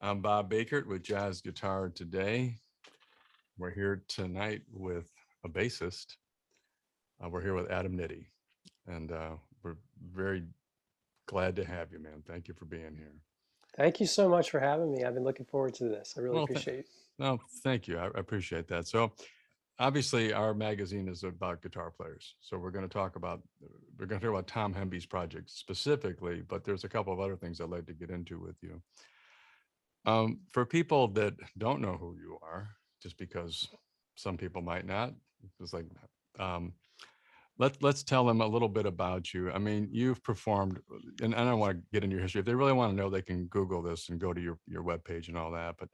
I'm Bob Bakert with Jazz Guitar Today. We're here tonight with a bassist. We're here with Adam Nitti, and we're very glad to have you, man. Thank you for being here. Thank you so much for having me. I've been looking forward to this. I really Well, appreciate it. no, thank you. I appreciate that. So, obviously, our magazine is about guitar players. So we're going to talk about Tom Hemby's project specifically, but there's a couple of other things I'd like to get into with you. For people that don't know who you are, just because some people might not, it's like um, let's tell them a little bit about you. I mean, you've performed, and I don't want to get into your history. If they really want to know, they can Google this and go to your webpage and all that. But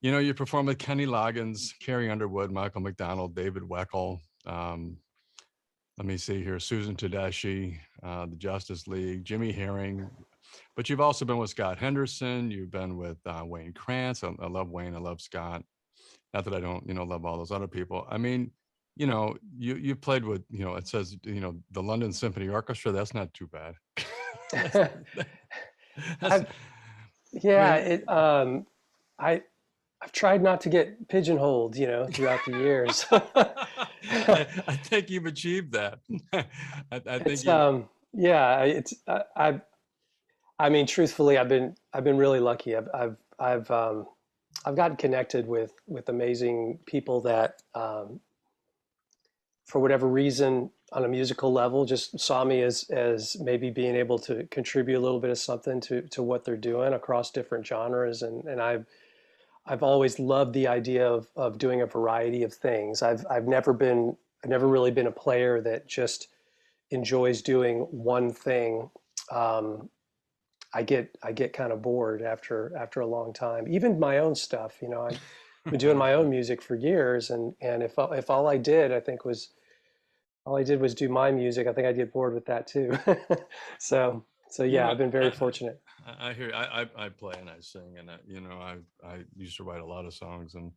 you performed with Kenny Loggins, Carrie Underwood, Michael McDonald, David Weckl. Um, Let me see here: Susan Tedeschi, the Justice League, Jimmy Herring. But you've also been with Scott Henderson. You've been with Wayne Krantz. I love Wayne. I love Scott. Not that I don't, love all those other people. I mean, you played with, it says, the London Symphony Orchestra. That's not too bad. that's, that's, I've I yeah, mean, it I I've tried not to get pigeonholed, throughout the years. I think you've achieved that. I think It's you. yeah, it's I mean truthfully I've been really lucky. I've gotten connected with amazing people that for whatever reason on a musical level just saw me as maybe being able to contribute a little bit of something to what they're doing across different genres, and I've always loved the idea of doing a variety of things. I've never really been a player that just enjoys doing one thing. um, I get kind of bored after a long time. Even my own stuff, I've been doing my own Understood. music for years, and if all I did, I think all I did was do my music, I think I'd get bored with that too. So You yeah, know, I've been very fortunate. I hear I play and I sing and I used to write a lot of songs and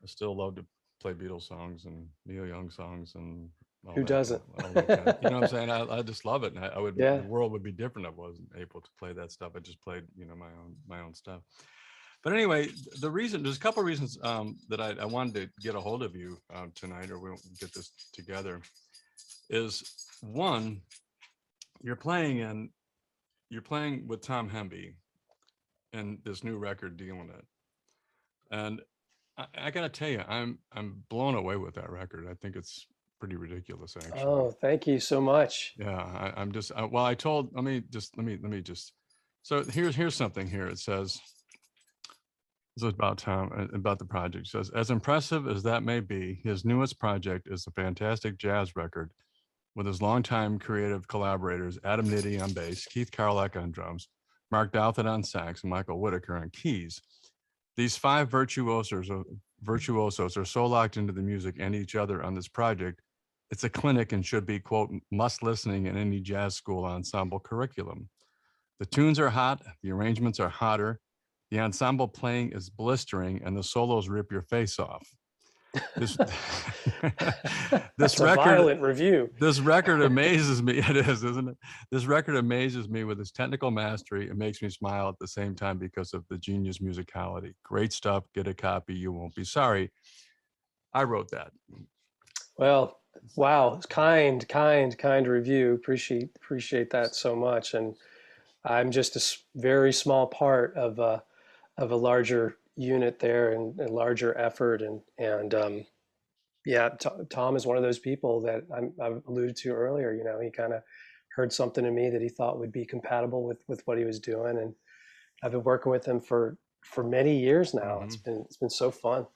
I still love to play Beatles songs and Neil Young songs and Who doesn't? all that kind of, you know what I'm saying? I just love it. And I would, the Yeah. world would be different if I wasn't able to play that stuff. I just played, my own stuff. But anyway, there's a couple of reasons that I wanted to get a hold of you tonight, or we'll get this together, is one, you're playing in, you're playing with Tom Hemby and this new record dealing it. And I got to tell you, I'm blown away with that record. I think it's pretty ridiculous, actually. Oh, thank you so much. Yeah, I'm just well. I told. Let me just. So here's something here. It says this is about Tom about the project. It says, as impressive as that may be, his newest project is a fantastic jazz record with his longtime creative collaborators Adam Nitti on bass, Keith Carlack on drums, Mark Douthit on sax, and Michael Whitaker on keys. These five virtuosos are so locked into the music and each other on this project. It's a clinic and should be, quote, must listening in any jazz school ensemble curriculum. The tunes are hot, the arrangements are hotter, the ensemble playing is blistering, and the solos rip your face off. This this That's a record violent review. this record amazes me. It is, isn't it? This record amazes me with its technical mastery. It makes me smile at the same time because of the genius musicality. Great stuff. Get a copy. You won't be sorry. I wrote that. Well, wow, kind review. Appreciate that so much. And I'm just a very small part of a larger unit there, and larger effort. And yeah, Tom is one of those people that I've alluded to earlier. He kind of heard something in me that he thought would be compatible with what he was doing, and I've been working with him for many years now. Mm-hmm. It's been so fun.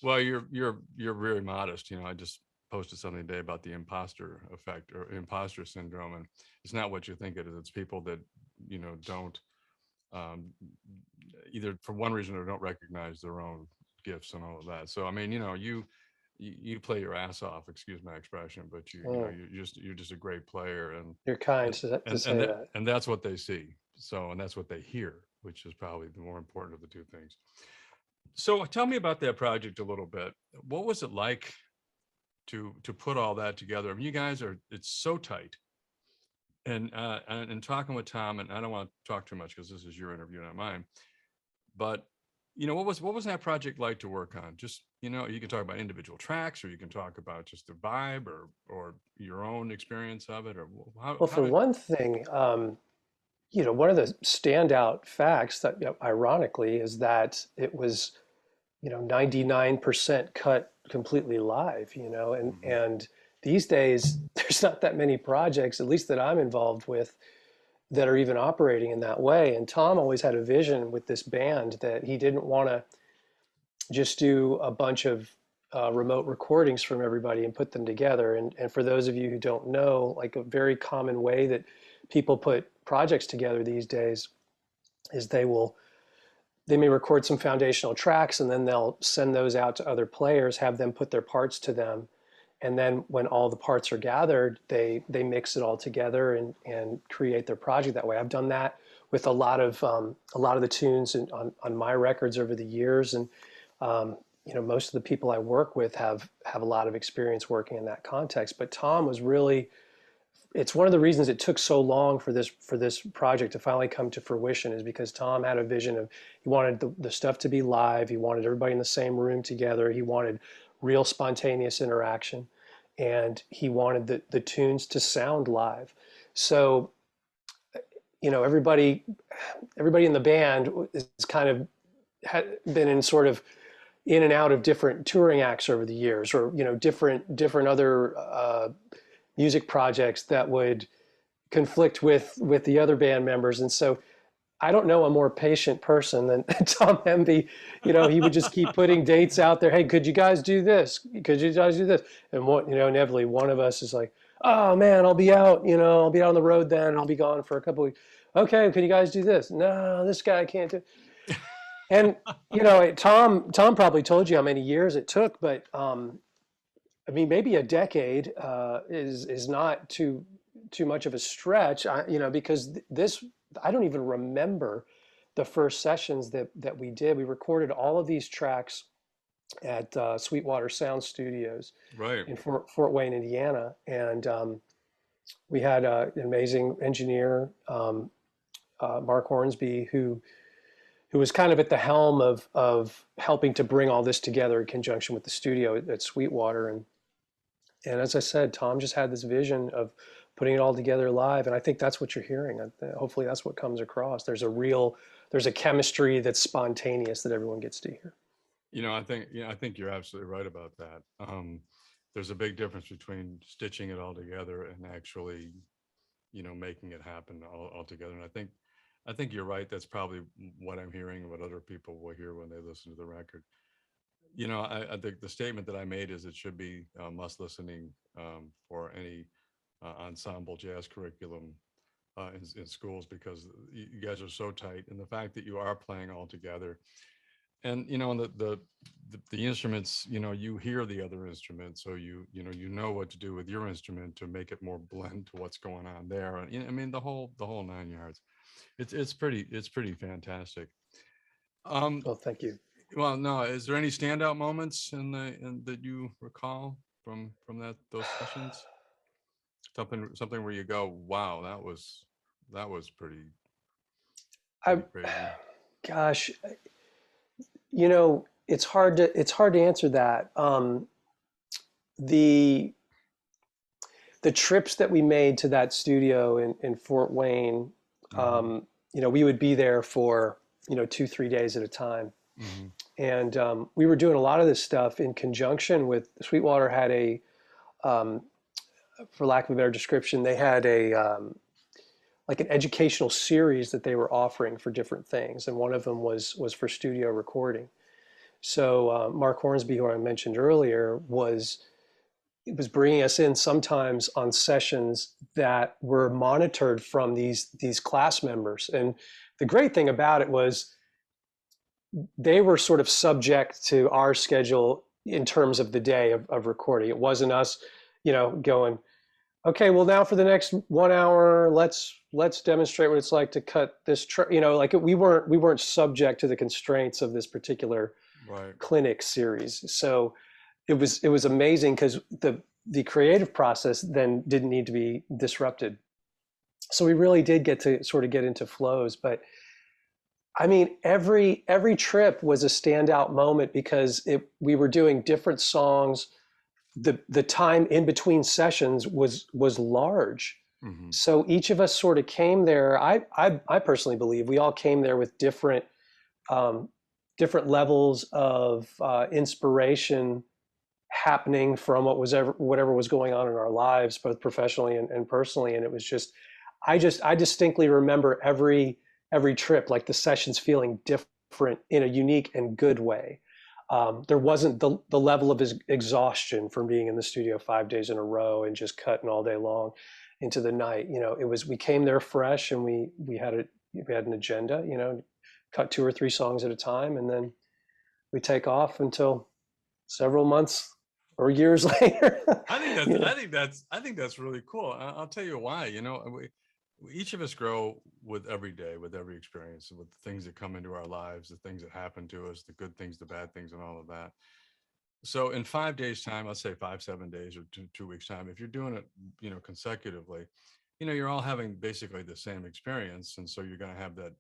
Well, you're very modest. I just posted something today about the imposter effect or imposter syndrome, and it's not what you think it is. It's people that don't um, either for one reason or don't recognize their own gifts and all of that. So I mean, you play your ass off. Excuse my expression, but Mm, you're just a great player, you're kind and to and say that. and that's what they see. So and that's what they hear, which is probably the more important of the two things. So tell me about that project a little bit. What was it like to put all that together? I mean, you guys are it's so tight. And talking with Tom, and I don't want to talk too much because this is your interview, not mine. But what was that project like to work on? Just, you can talk about individual tracks, or you can talk about just the vibe, or your own experience of it, or Well, how for did. one thing, one of the standout facts that, ironically, is that it was, 99% cut completely live, and Mhm. these days there's not that many projects, at least that I'm involved with, that are even operating in that way. And Tom always had a vision with this band that he didn't want to just do a bunch of remote recordings from everybody and put them together. And for those of you who don't know, like, a very common way that people put projects together these days is they may record some foundational tracks, and then they'll send those out to other players, have them put their parts to them, and then when all the parts are gathered, they mix it all together and create their project that way. I've done that with a lot of the tunes on my records over the years, and most of the people I work with have a lot of experience working in that context. But Tom was really, it's one of the reasons it took so long for this project to finally come to fruition, is because Tom had a vision of, he wanted the stuff to be live. He wanted everybody in the same room together. He wanted real spontaneous interaction, and he wanted the tunes to sound live. So, everybody in the band is kind of had been in sort of in and out of different touring acts over the years, or different other music projects that would conflict with the other band members. And so I don't know a more patient person than Tom Hemby. He would just keep putting dates out there. Hey, could you guys do this? Could you guys do this? And inevitably one of us is like, oh man, I'll be out, I'll be out on the road then, and I'll be gone for a couple of weeks. Okay, can you guys do this? No, this guy can't do. And Tom probably told you how many years it took, but I mean, maybe a decade is not too much of a stretch, because this, I don't even remember the first sessions that we did. We recorded all of these tracks at Sweetwater Sound Studios Right. in Fort Wayne, Indiana, and we had an amazing engineer, Mark Hornsby, who was kind of at the helm of helping to bring all this together in conjunction with the studio at Sweetwater. And as I said, Tom just had this vision of putting it all together live. And I think that's what you're hearing. Hopefully that's what comes across. There's a chemistry that's spontaneous that everyone gets to hear. I think you're absolutely right about that. There's a big difference between stitching it all together and actually, making it happen all together. And I think you're right. That's probably what I'm hearing and what other people will hear when they listen to the record. I think the statement that I made is it should be must listening for any ensemble jazz curriculum in schools, because you guys are so tight, and the fact that you are playing all together, and and the instruments, you hear the other instruments, so you know what to do with your instrument to make it more blend to what's going on there, and I mean the whole 9 yards. It's pretty fantastic. Um, Well, thank you. well, no, is there any standout moments in that you recall from those sessions? Something where you go, wow, that was pretty I, crazy. gosh, it's hard to answer that. The the trips that we made to that studio in Fort Wayne, Hmm. we would be there for 2-3 days at a time, Hmm. and we were doing a lot of this stuff in conjunction with Sweetwater. Had a, um, for lack of a better description, they had a like an educational series that they were offering for different things, and one of them was for studio recording. So Mark Hornsby, who I mentioned earlier, was bringing us in sometimes on sessions that were monitored from these class members. And the great thing about it was they were sort of subject to our schedule in terms of the day of recording. It wasn't us, going, okay, well now for the next 1 hour, let's demonstrate what it's like to cut this. Like we weren't subject to the constraints of this particular Right. clinic series. So it was amazing because the creative process then didn't need to be disrupted. So we really did get to sort of get into flows. But I mean, every trip was a standout moment because we were doing different songs. The time in between sessions was large. Hmm. So each of us sort of came there. I personally believe we all came there with um, different levels of inspiration happening from whatever was going on in our lives, both professionally and personally. And it was I distinctly remember every trip, like the sessions feeling different in a unique and good way. There wasn't the level of exhaustion from being in the studio 5 days in a row and just cutting all day long into the night. It was, we came there fresh, and we had an agenda, cut 2 or 3 songs at a time, and then we take off until several months or years later. I think that's you know? I think that's really cool. I'll tell you why. We each of us grow with every day, with every experience, with the things that come into our lives, the things that happen to us, the good things, the bad things, and all of that. So in 5 days time, let's say 5, 7 days, or 2 weeks time, if you're doing it, consecutively, you're all having basically the same experience. And so you're going to have that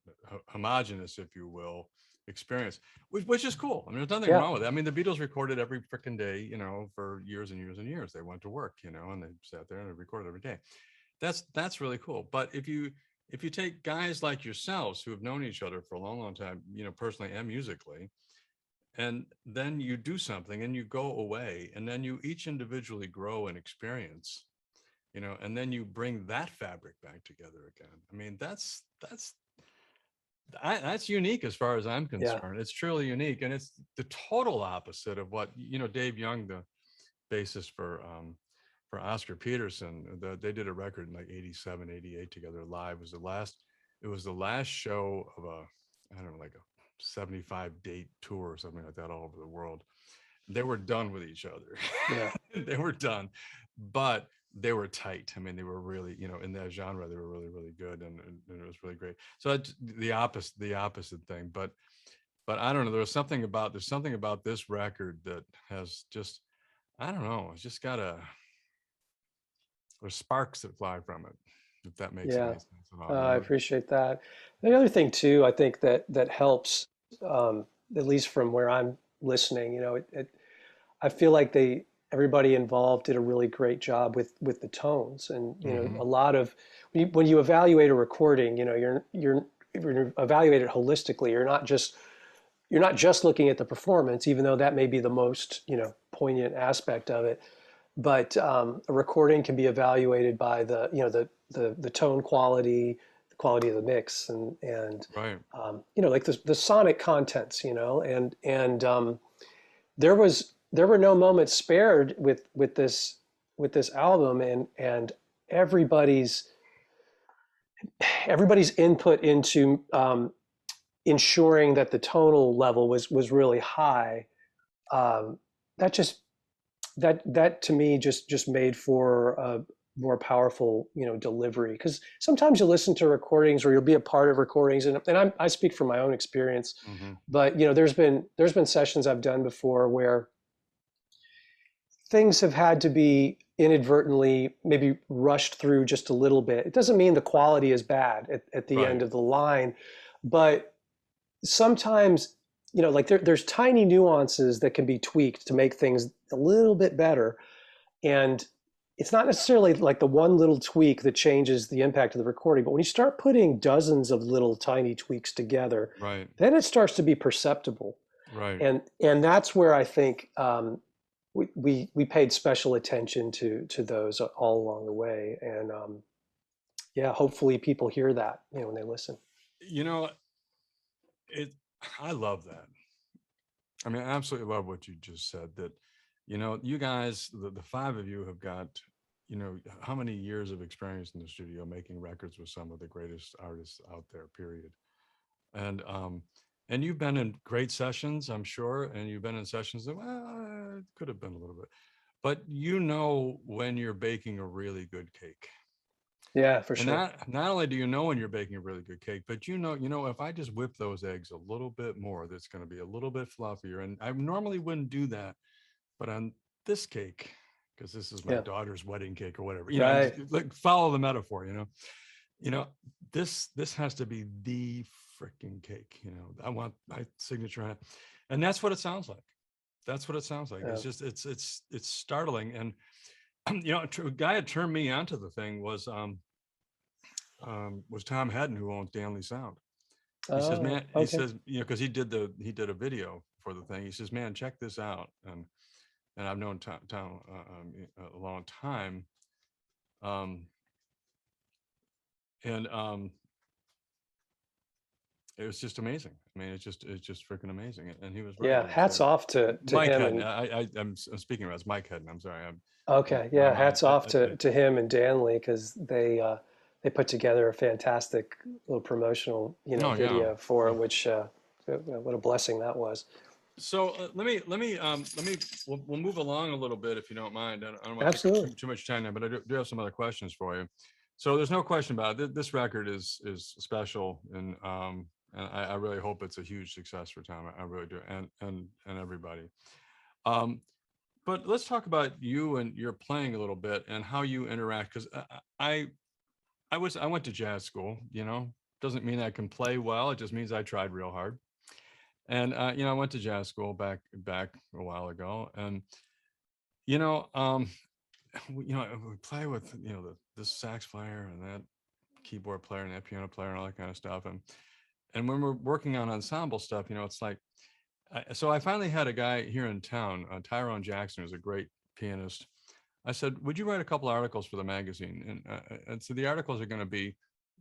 homogenous, if you will, experience, which is cool. I mean, there's nothing Yeah, wrong with it. I mean, the Beatles recorded every freaking day, for years and years and years. They went to work, and they sat there and they recorded every day. That's really cool. But if you take guys like yourselves who have known each other for a long, long time, personally and musically, and then you do something and you go away, and then you each individually grow and experience, and then you bring that fabric back together again. I mean, that's unique as far as I'm yeah, concerned. It's truly unique, and it's the total opposite of what Dave Young, the bassist for Oscar Peterson. They did a record in like 87, 88 together live. It was the last show of I don't know, like a 75 date tour or something like that all over the world. They were done with each other. yeah, They were done, but they were tight. I mean, they were really, in that genre, they were really, really good, and it was really great. So that's the opposite thing. But I don't know. There's something about this record that has just, I don't know. It's just got there's sparks that fly from it, if that makes any yeah. sense at all. I appreciate that. The other thing too, I think that helps, at least from where I'm listening. I feel like everybody involved did a really great job with the tones, and Mm-hmm. a lot of when you evaluate a recording, you're evaluate it holistically. You're not just looking at the performance, even though that may be the most poignant aspect of it. But a recording can be evaluated by the tone quality, the quality of the mix, and Right. like the sonic contents, and there were no moments spared with this album, and everybody's everybody's input into ensuring that the tonal level was really high. Um, that just that to me just made for a more powerful delivery, because sometimes you listen to recordings, or you'll be a part of recordings, and I speak from my own experience, Mm-hmm. but there's been sessions I've done before where things have had to be inadvertently maybe rushed through just a little bit. It doesn't mean the quality is bad at the Right. end of the line, but sometimes, like there's tiny nuances that can be tweaked to make things a little bit better. And it's not necessarily like the one little tweak that changes the impact of the recording, but when you start putting dozens of little tiny tweaks together, Right. then it starts to be perceptible. Right. And that's where I think we paid special attention to those all along the way. And yeah, hopefully people hear that when they listen. You know, it. I love that. I mean, I absolutely love what you just said. That, you guys, the five of you have got, how many years of experience in the studio making records with some of the greatest artists out there. Period. And and you've been in great sessions, I'm sure, and you've been in sessions that, well, it could have been a little bit, but when you're baking a really good cake. Yeah, for And sure. not only do you know when you're baking a really good cake, but if I just whip those eggs a little bit more, that's going to be a little bit fluffier. And I normally wouldn't do that, but on this cake, because this is my Yeah, daughter's wedding cake or whatever, right. like follow the metaphor, you know, this has to be the freaking cake. You know, I want my signature on it. And that's what it sounds like. That's what it sounds like. It's just, it's startling. And, you know, a guy that turned me onto the thing was Tom Hedden, who owns Danley Sound. He says, Oh, man, he okay. says, you know, cause he did a video for the thing. He says, man, check this out. And I've known Tom a long time. And it was just amazing. I mean, it's just freaking amazing. And he was right. Yeah, hats off to Mike him. Hedden. And I'm speaking about Mike Hedden. I'm sorry. okay, My yeah, mind. hats off to him and Danley, because they put together a fantastic little promotional, you know, Oh yeah. video for Yeah. it, which what a blessing that was. So let me we'll move along a little bit if you don't mind. I don't want to Absolutely. take too much time now, but I do have some other questions for you. So there's no question about it. This record is special, and I really hope it's a huge success for Tom. I really do, and everybody. But let's talk about you and your playing a little bit and how you interact, because I went to jazz school. You know, doesn't mean I can play well. It just means I tried real hard. And you know, I went to jazz school back a while ago, and you know, you know, we play with, you know, this sax player and that keyboard player and that piano player and all that kind of stuff, and when we're working on ensemble stuff, you know, it's like, so I finally had a guy here in town, Tyrone Jackson, who's a great pianist. I said, would you write a couple articles for the magazine? And so the articles are going to be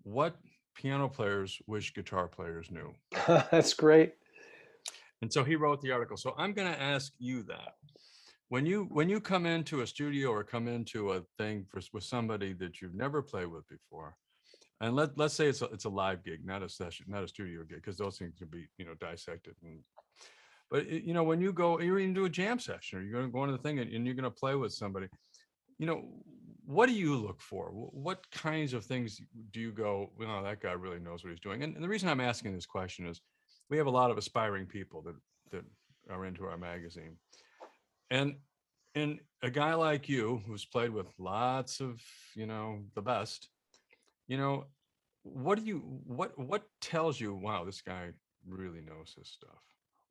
what piano players wish guitar players knew. That's great. And so he wrote the article. So I'm going to ask you that when you come into a studio or come into a thing with somebody that you've never played with before, and let's say it's a live gig, not a session, not a studio gig, because those things can be, you know, dissected. But you know, when you go, you're even do a jam session, or you're going to go into the thing and you're going to play with somebody, you know, what do you look for? What kinds of things do you go, well, that guy really knows what he's doing? And the reason I'm asking this question is we have a lot of aspiring people that are into our magazine. And a guy like you who's played with lots of, you know, the best, you know, what tells you, wow, this guy really knows his stuff?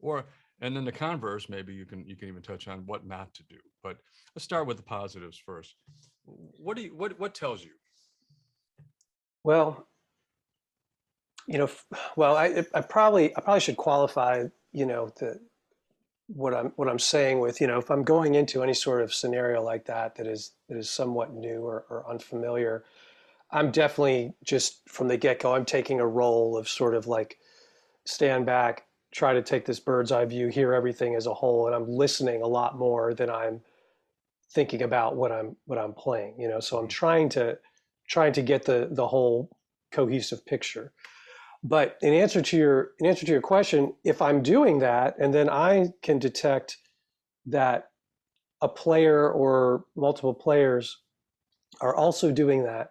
Or, and then the converse, maybe you can even touch on what not to do. But let's start with the positives first. What tells you? Well, you know, well, I probably should qualify, you know, what I'm saying with, you know, if I'm going into any sort of scenario like that is somewhat new or unfamiliar, I'm definitely just from the get-go, I'm taking a role of sort of like stand back, try to take this bird's eye view, hear everything as a whole, and I'm listening a lot more than I'm thinking about what I'm playing, you know. So I'm trying to get the whole cohesive picture. But in answer to your question, if I'm doing that and then I can detect that a player or multiple players are also doing that,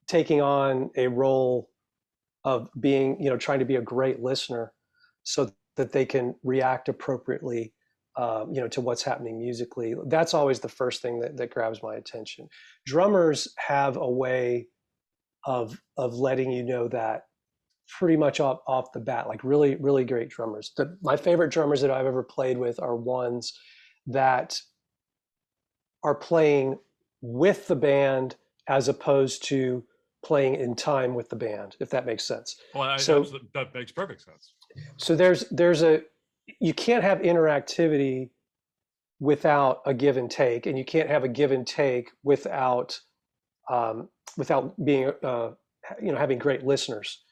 taking on a role of being, you know, trying to be a great listener so that they can react appropriately, you know, to what's happening musically. That's always the first thing that grabs my attention. Drummers have a way of letting you know that pretty much off the bat, like really, really great drummers. My favorite drummers that I've ever played with are ones that are playing with the band as opposed to playing in time with the band, if that makes sense. Well, So that makes perfect sense. so you can't have interactivity without a give and take, and you can't have a give and take without being you know, having great listeners.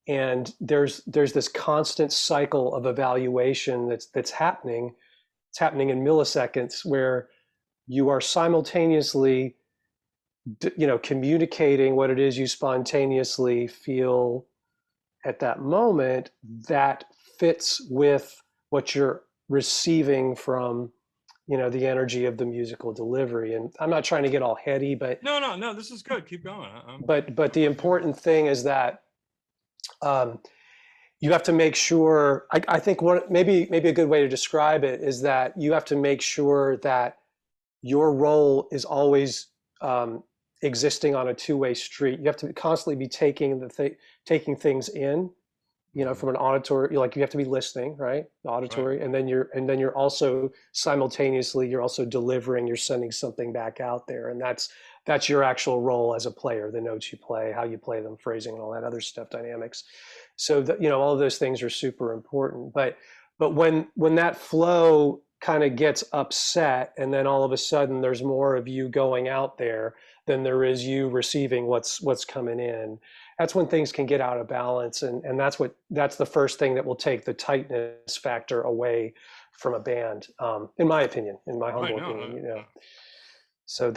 And there's this constant cycle of evaluation that's happening. It's happening in milliseconds where you are simultaneously, you know, communicating what it is you spontaneously feel at that moment that fits with what you're receiving from, you know, the energy of the musical delivery. And I'm not trying to get all heady, but No, this is good. Keep going. but the important thing is that you have to make sure. I think maybe a good way to describe it is that you have to make sure that your role is always existing on a two-way street. You have to constantly be taking things in Mhm. from an auditory, like you have to be listening, right? The Right. auditory, and then you're also simultaneously you're also delivering, you're sending something back out there, and that's your actual role as a player, the notes you play, how you play them, phrasing, and all that other stuff, dynamics. So that, all of those things are super important. But when that flow kind of gets upset, and then all of a sudden there's more of you going out there than there is you receiving what's coming in. That's when things can get out of balance, and that's the first thing that will take the tightness factor away from a band, in my opinion, in my Right. humble No. opinion. So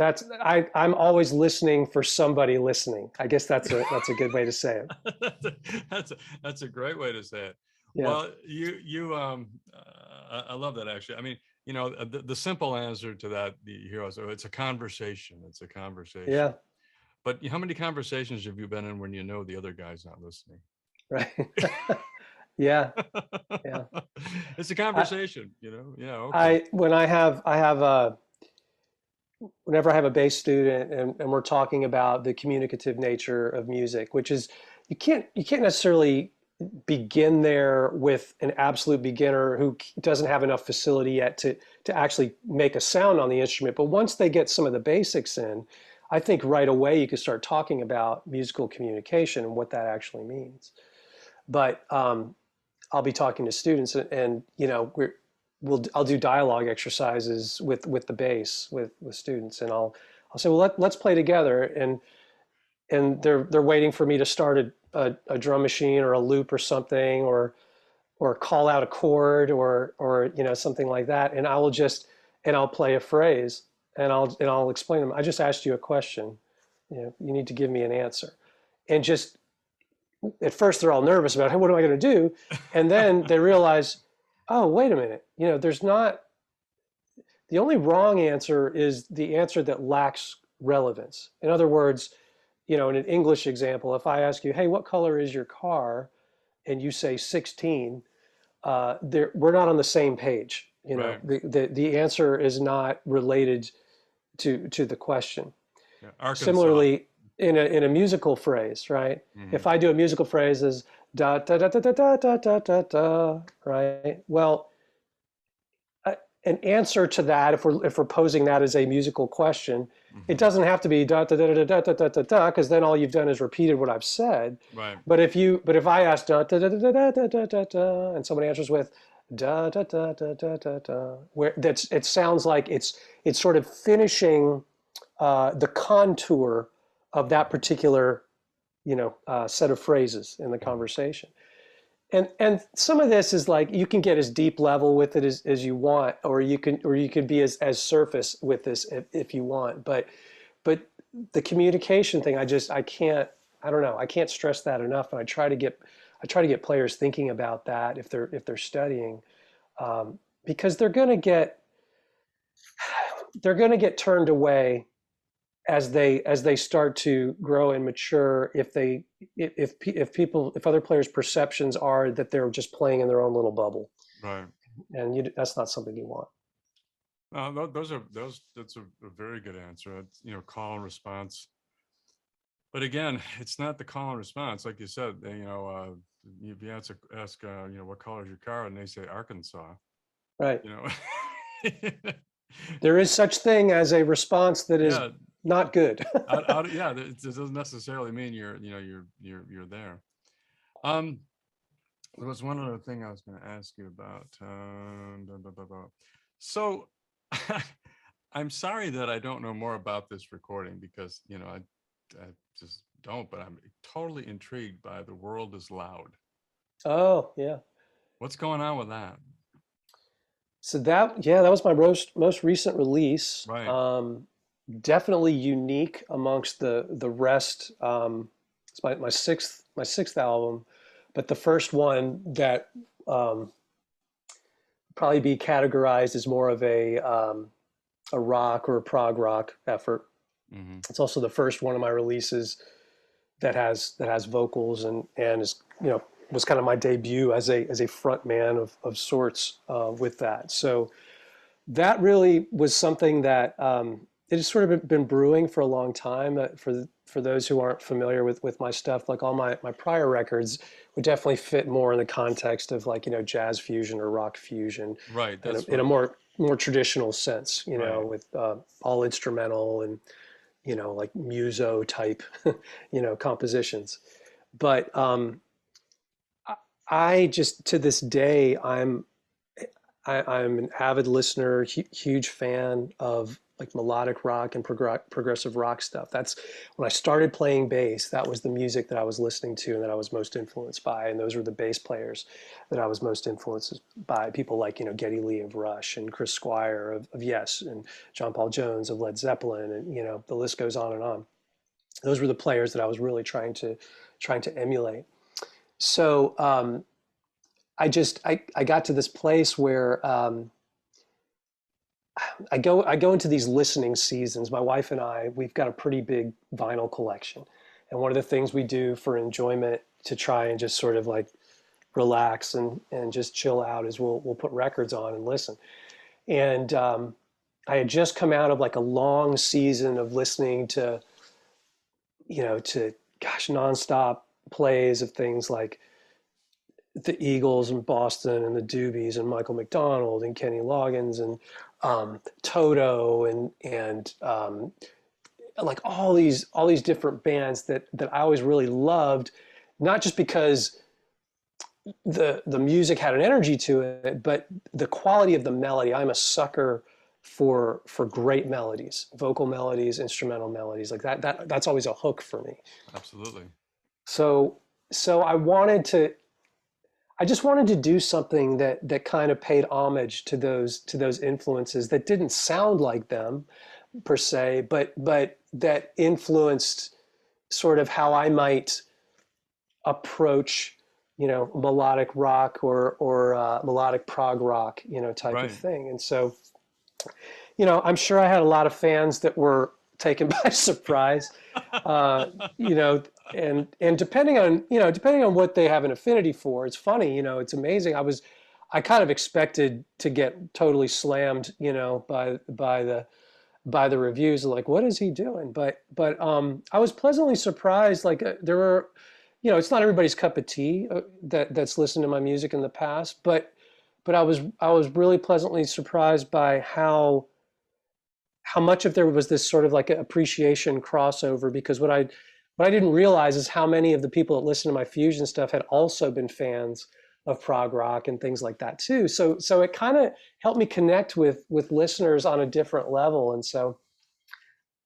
I'm always listening for somebody listening. I guess that's a good way to say it. that's a, that's a great way to say it. Yeah. Well, I love that actually. I mean, the simple answer to that, the heroes, it's a conversation. It's a conversation. Yeah. But how many conversations have you been in when you know the other guy's not listening? Right. Yeah. Yeah. It's a I, conversation, Yeah, okay. I when I have a whenever I have a bass student, and we're talking about the communicative nature of music, which is you can't necessarily begin there with an absolute beginner who doesn't have enough facility yet to actually make a sound on the instrument. But once they get some of the basics in, I think right away you can start talking about musical communication and what that actually means. But I'll be talking to students, and I'll do dialogue exercises with the bass with students, and I'll say, well, let's play together, and they're waiting for me to start a drum machine or a loop or something, or call out a chord, or something like that, and I'll play a phrase, and I'll explain them. I just asked you a question, you need to give me an answer, and just at first they're all nervous about, hey, what am I going to do? And then they realize, oh, wait a minute, there's not, the only wrong answer is the answer that lacks relevance. In other words, in an English example, if I ask you, hey, what color is your car? And you say 16, we're not on the same page. Right. The answer is not related to the question. Yeah. Arkansas. Similarly, in a musical phrase, right? Hmm. If I do a musical phrase as da da da da da da da da da da, right? Well, an answer to that, if we're posing that as a musical question, it Hmm. doesn't have to be da da da da da da da da da, because then all you've done is repeated what I've said. Right. But if I ask da da da da da da da da da, and somebody answers with da da da da da da da, where it sounds like it's sort of finishing the contour of that particular set of phrases in the Mhm. conversation. And some of this is like you can get as deep level with it as you want, or you can be as surface with this if you want. But the communication thing, I don't know, I can't stress that enough, and I try to get players thinking about that if they're studying, because they're going to get turned away as they start to grow and mature, if other players' perceptions are that they're just playing in their own little bubble, Right. and that's not something you want. That's a very good answer. It's, call and response. But again, it's not the call and response, like you said. If you ask, what color is your car, and they say Arkansas, Right. you know, There is such thing as a response that is yeah, not good. yeah, it doesn't necessarily mean you're there. Um, there was one other thing I was going to ask you about. Blah, blah, blah, blah. So, I'm sorry that I don't know more about this recording because I just don't. But I'm totally intrigued by "The World Is Loud." Oh, yeah. What's going on with that? So that was my most recent release. Right. Definitely unique amongst the rest. It's my sixth album, but the first one that um, probably be categorized as more of a rock or a prog rock effort. Mm-hmm. It's also the first one of my releases that has vocals, and is was kind of my debut as a front man of sorts with that. So that really was something that it has sort of been brewing for a long time. For those who aren't familiar with my stuff, like all my prior records would definitely fit more in the context of like, jazz fusion or rock fusion, Right. in That's in a what. more traditional sense, Right. with all instrumental and like muso type, compositions. But I I just to this day I'm an avid listener, huge fan of like melodic rock and progressive rock stuff. That's when I started playing bass. That was the music that I was listening to and that I was most influenced by. And those were the bass players that I was most influenced by. People like Geddy Lee of Rush and Chris Squire of Yes and John Paul Jones of Led Zeppelin, and the list goes on and on. Those were the players that I was really trying to emulate. So I got to this place where I go into these listening seasons. My wife and we've got a pretty big vinyl collection, and one of the things we do for enjoyment to try and just sort of like relax and just chill out is we'll put records on and listen. And I had just come out of like a long season of listening to gosh nonstop plays of things like the Eagles in Boston and the Doobies and Michael McDonald and Kenny Loggins and Toto and like all these different bands that I always really loved, not just because the music had an energy to it, but the quality of the melody. I'm a sucker for great melodies, vocal melodies, instrumental melodies. Like that's always a hook for me. Absolutely. So so I just wanted to do something that kind of paid homage to those influences that didn't sound like them per se, but that influenced sort of how I might approach, melodic rock or melodic prog rock, type of Right. thing. And so, I'm sure I had a lot of fans that were taken by surprise, uh, you know, and depending on what they have an affinity for, it's funny, it's amazing. I kind of expected to get totally slammed, by the reviews, like what is he doing? But I was pleasantly surprised. Like there were, it's not everybody's cup of tea that's listened to my music in the past, but I was really pleasantly surprised by how much of there was this sort of like appreciation crossover, because what I didn't realize is how many of the people that listen to my fusion stuff had also been fans of prog rock and things like that too. So it kind of helped me connect with listeners on a different level. And so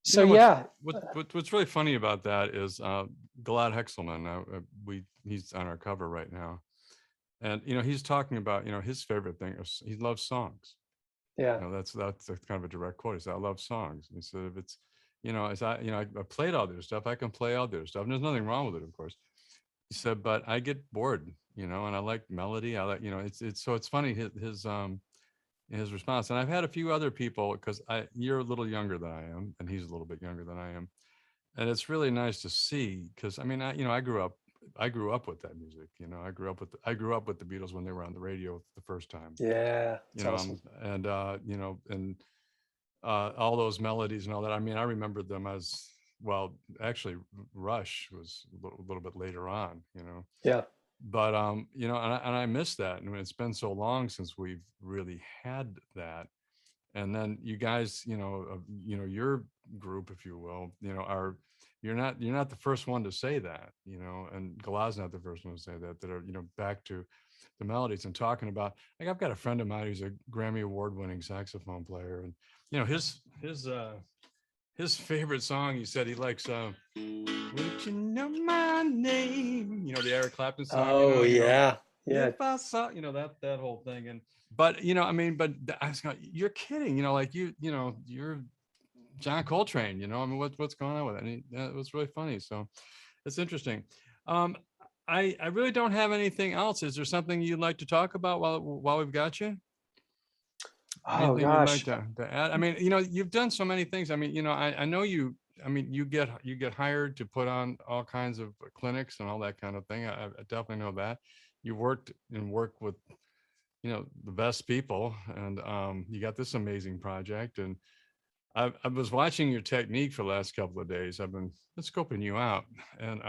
You so know what's yeah. what's really funny about that is Gilad Hexelman. We He's on our cover right now, and he's talking about his favorite thing is he loves songs. Yeah. That's kind of a direct quote. He said, "I love songs." He said, "If it's as I played all their stuff, I can play all their stuff, and there's nothing wrong with it, of course." He said, "But I get bored, and I like melody. I like it's so it's funny his response." And I've had a few other people, because I you're a little younger than I am, and he's a little bit younger than I am, and it's really nice to see, because I mean I grew up with that music. I grew up with the Beatles when they were on the radio the first time. Yeah, that's awesome. And all those melodies and all that. I mean, I remember them as well. Actually, Rush was a little bit later on. Yeah. But and I miss that. I mean, it's been so long since we've really had that. And then you guys, your group, if you will, are you're not the first one to say that, and Galad's not the first one to say that. That are back to the melodies and talking about. Like, I've got a friend of mine who's a Grammy award-winning saxophone player, and his favorite song, he said he likes "Would You Know My Name?" The Eric Clapton song. Oh yeah. Yeah. If I saw, that whole thing. And but I mean, but I was going, you're kidding, like you're John Coltrane. I mean, what's going on with it? And it was really funny. So it's interesting. Um, I really don't have anything else. Is there something you'd like to talk about while we've got you? Oh Anything you'd like gosh. to add? I mean, you've done so many things. I mean, I know you. I mean, you get hired to put on all kinds of clinics and all that kind of thing. I definitely know that. You work with the best people, and you got this amazing project. And I was watching your technique for the last couple of days. I've been scoping you out, and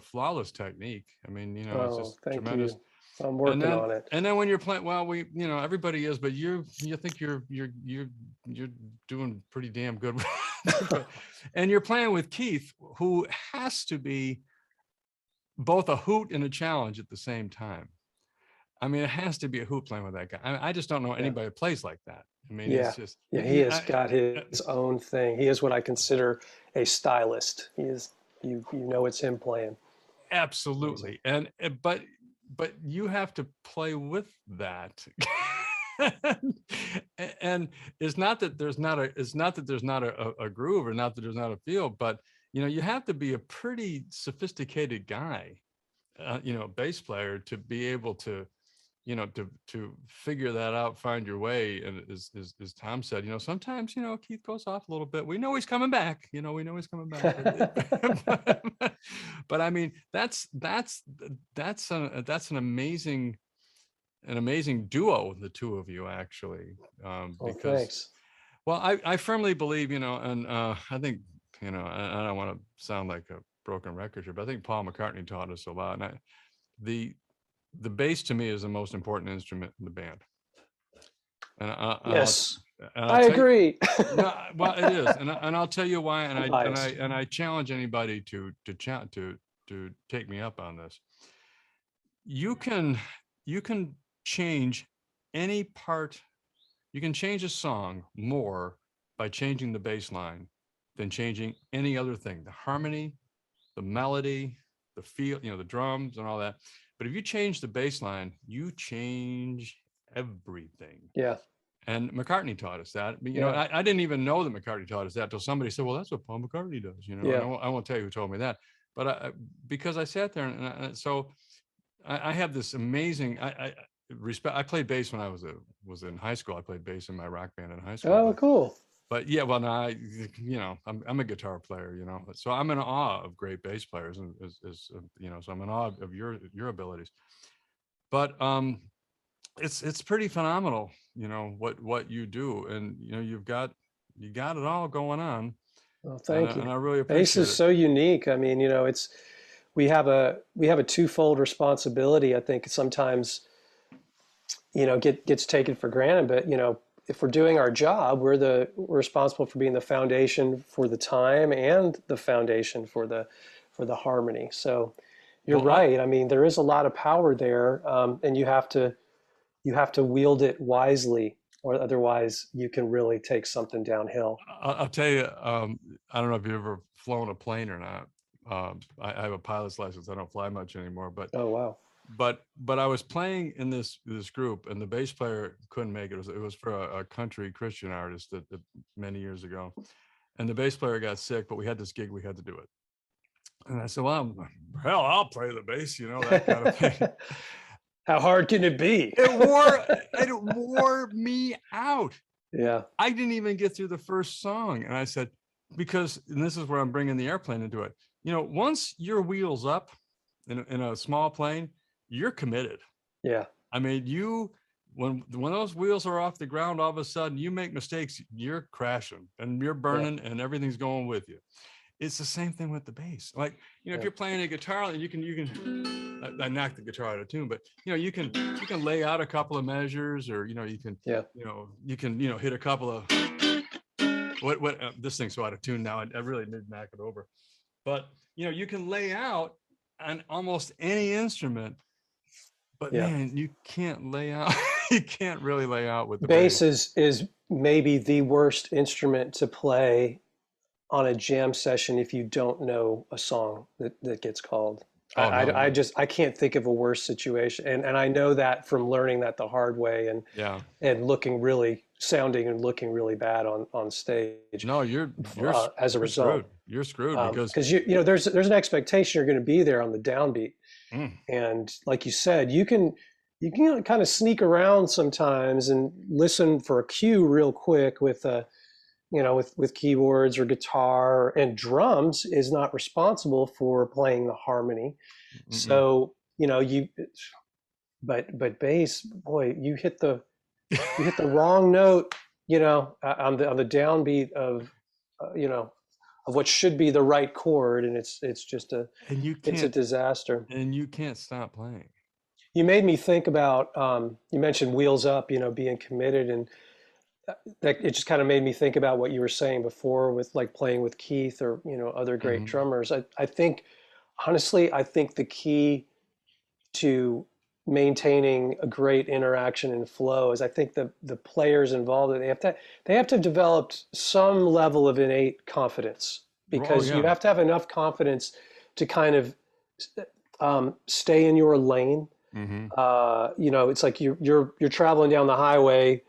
flawless technique. I mean, it's Oh, just thank tremendous. you. I'm And working then on it. when you're playing, well, everybody is, but you think you're doing pretty damn good. And you're playing with Keith, who has to be both a hoot and a challenge at the same time. I mean, it has to be a hoot playing with that guy. I just don't know Yeah. anybody who plays like that. I mean, Yeah. it's just, Yeah. He has got his own thing. He is what I consider a stylist. He is, you know, it's him playing. Amazing. absolutely. But you have to play with that. And it's not that there's not a groove, or not that there's not a feel, but you have to be a pretty sophisticated guy, bass player, to be able to to figure that out, find your way. And as Tom said, sometimes Keith goes off a little bit. We know he's coming back. We know he's coming back. But I mean, that's an amazing duo, the two of you, actually. Well, Because, thanks. well, I firmly believe, and I think, I don't want to sound like a broken record here, but I think Paul McCartney taught us a lot. And the bass, to me, is the most important instrument in the band. And Yes, I'll I tell you, agree. no, well, it is, and I'll tell you why. And I'm biased. I challenge anybody to take me up on this. You can change any part. You can change a song more by changing the bass line than changing any other thing. The harmony, the melody, the feel, the drums and all that. But if you change the bass line, you change everything. Yeah. And McCartney taught us that. But, Yeah. I didn't even know that McCartney taught us that till somebody said, "Well, that's what Paul McCartney does." And Yeah. I won't tell you who told me that, but because I sat there, and so I have this amazing respect. I played bass when I was in high school. I played bass in my rock band in high school. Oh, cool. But yeah, well, now I'm a guitar player, so I'm in awe of great bass players, and so I'm in awe of your abilities. But it's pretty phenomenal, what you do, and you got it all going on, Well, and thank you. I really Bass appreciate is it. so unique. I mean, it's we have a twofold responsibility. I think sometimes gets taken for granted, but if we're doing our job, we're responsible for being the foundation for the time and the foundation for the harmony. So you're Well, right. I mean, there is a lot of power there, and you have to wield it wisely, or otherwise you can really take something downhill. I'll tell you, I don't know if you've ever flown a plane or not. I have a pilot's license. I don't fly much anymore, but Oh, wow. I was playing in this group, and the bass player couldn't make it. It was for a country Christian artist that many years ago, and the bass player got sick. But we had this gig, we had to do it, and I said, "Well, hell, I'll play the bass," that kind of thing. How hard can it be? It wore me out. Yeah. I didn't even get through the first song, and I said, and this is where I'm bringing the airplane into it. Once your wheels up in a small plane, you're committed. Yeah. I mean, when those wheels are off the ground, all of a sudden you make mistakes, you're crashing and you're Yeah. burning, and everything's going with you. It's the same thing with the bass. Like, if Yeah. you're playing a guitar, and you can I knocked the guitar out of tune, but you can lay out a couple of measures, or you can Yeah. hit a couple of what this thing's so out of tune now. I really need to knock it over. But you can lay out on almost any instrument, but Yeah. man, you can't lay out. You can't really lay out with the Bass bass. is maybe the worst instrument to play on a jam session if you don't know a song that gets called. Oh, I no. just I can't think of a worse situation, and I know that from learning that the hard way, Yeah. and sounding and looking really bad on stage No, as a you're result. screwed. You're screwed because Because there's an expectation you're going to be there on the downbeat, mm, and like you said, you can kind of sneak around sometimes and listen for a cue real quick with with keyboards or guitar, and drums is not responsible for playing the harmony. mm-mm. So but bass, boy, you hit the wrong note on the downbeat of, you know, of what should be the right chord, and it's just And it's a disaster. you can't stop playing. You made me think about, you mentioned Wheels Up, being committed, and that it just kind of made me think about what you were saying before with like playing with Keith or, other great Hmm. drummers. I think, honestly, I think the key to maintaining a great interaction and flow is, I think the players involved, they have to have developed some level of innate confidence, Oh because you yeah. have to have enough confidence to kind of stay in your lane. Hmm. It's like you're traveling down the highway,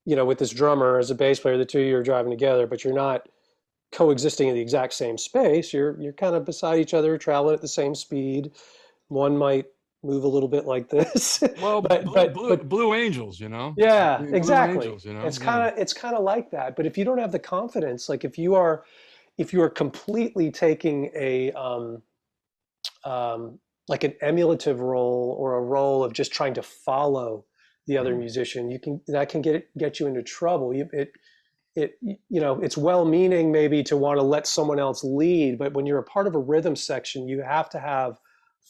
with this drummer as a bass player. The two of you are driving together, but you're not coexisting in the exact same space. You're kind of beside each other, traveling at the same speed. One might move a little bit like this, Well, but Blue Angels, yeah, Blue exactly. Angels, yeah. It's kind of like that. But if you don't have the confidence, like if you are completely taking a like an emulative role, or a role of just trying to follow the other Mm. musician, that can get you into trouble. It's well-meaning maybe to want to let someone else lead, but when you're a part of a rhythm section, you have to have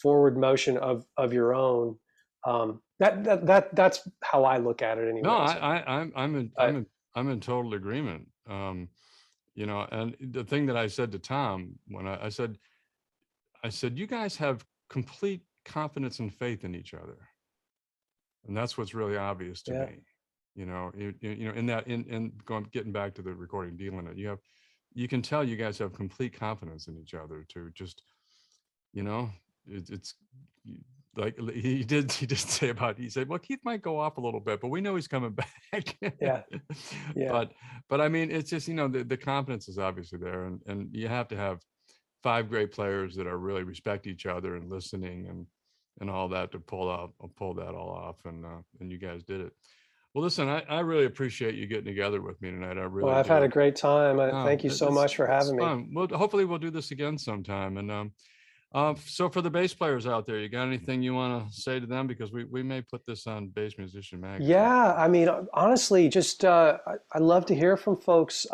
forward motion of your own. That's how I look at it, No, anyways. But I'm in total agreement. And the thing that I said to Tom when I said, you guys have complete confidence and faith in each other. And that's what's really obvious to yeah, me. In that, getting back to the recording, dealing it, you can tell you guys have complete confidence in each other to just, you know, it's like he did say he said, well, Keith might go off a little bit, but we know he's coming back. yeah, yeah. but I mean, it's just, the confidence is obviously there, and you have to have five great players that are really respect each other and listening and all that to pull that all off, and you guys did it. Well, listen, I really appreciate you getting together with me tonight. I Well, really I've had a do. great time. No, Thank you so much for it's having me. fun. Well, hopefully we'll do this again sometime. And so for the bass players out there, you got anything you want to say to them, because we may put this on Bass Musician Magazine. Yeah, I mean, honestly, just I love to hear from folks.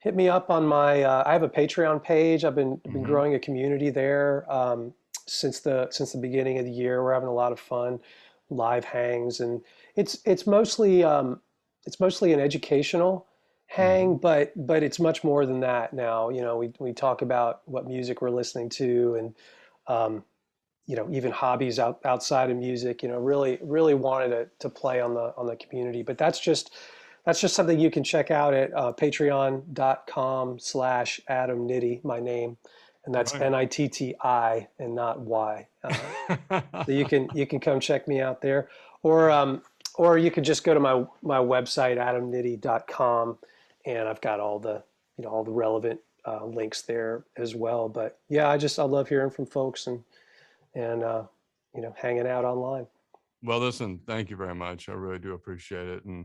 Hit me up on my. I have a Patreon page. I've been Hmm. growing a community there, since the beginning of the year. We're having a lot of fun, live hangs, and it's mostly an educational hang, Hmm. but it's much more than that now. We talk about what music we're listening to, and um, even hobbies outside of music. Really wanted to play on the community. But that's just something you can check out at patreon.com/Adam Nitti, my name, and that's Right. Nitti and not Y. So you can come check me out there, or you could just go to my website, adamnitti.com, and I've got all the relevant links there as well. But yeah, I love hearing from folks, and hanging out online. Well, listen, thank you very much. I really do appreciate it. And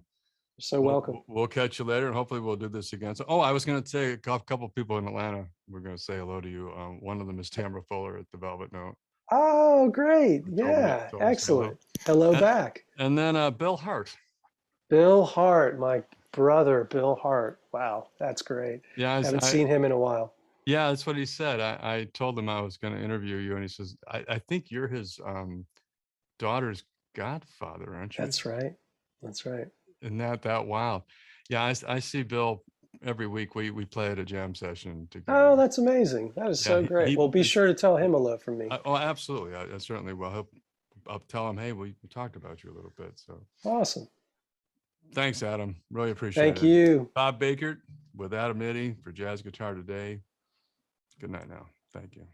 You're so welcome. we'll catch you later, and hopefully we'll do this again. So, I was going to say a couple of people in Atlanta. We're going to say hello to you. One of them is Tamara Fuller at the Velvet Note. Oh, great. Told me to say hello. Excellent. Hello And, back. and then Bill Hart. Bill Hart, my brother, Bill Hart. Wow, that's great. Yeah, Haven't seen him in a while. yeah, that's what he said. I told him I was going to interview you, and he says, I think you're his daughter's godfather, aren't you? That's right. That's right. Isn't that wild? Yeah, I see Bill every week. We play at a jam session Oh, together. that's amazing. That is Yeah, so great. Well, be sure to tell him hello from me. oh, absolutely. I certainly will. I'll tell him, hey, we talked about you a little bit. So Awesome. thanks, Adam. Really appreciate Thank it. you. Bob Bakert with Adam Nitti for Jazz Guitar Today. Good night now. Thank you.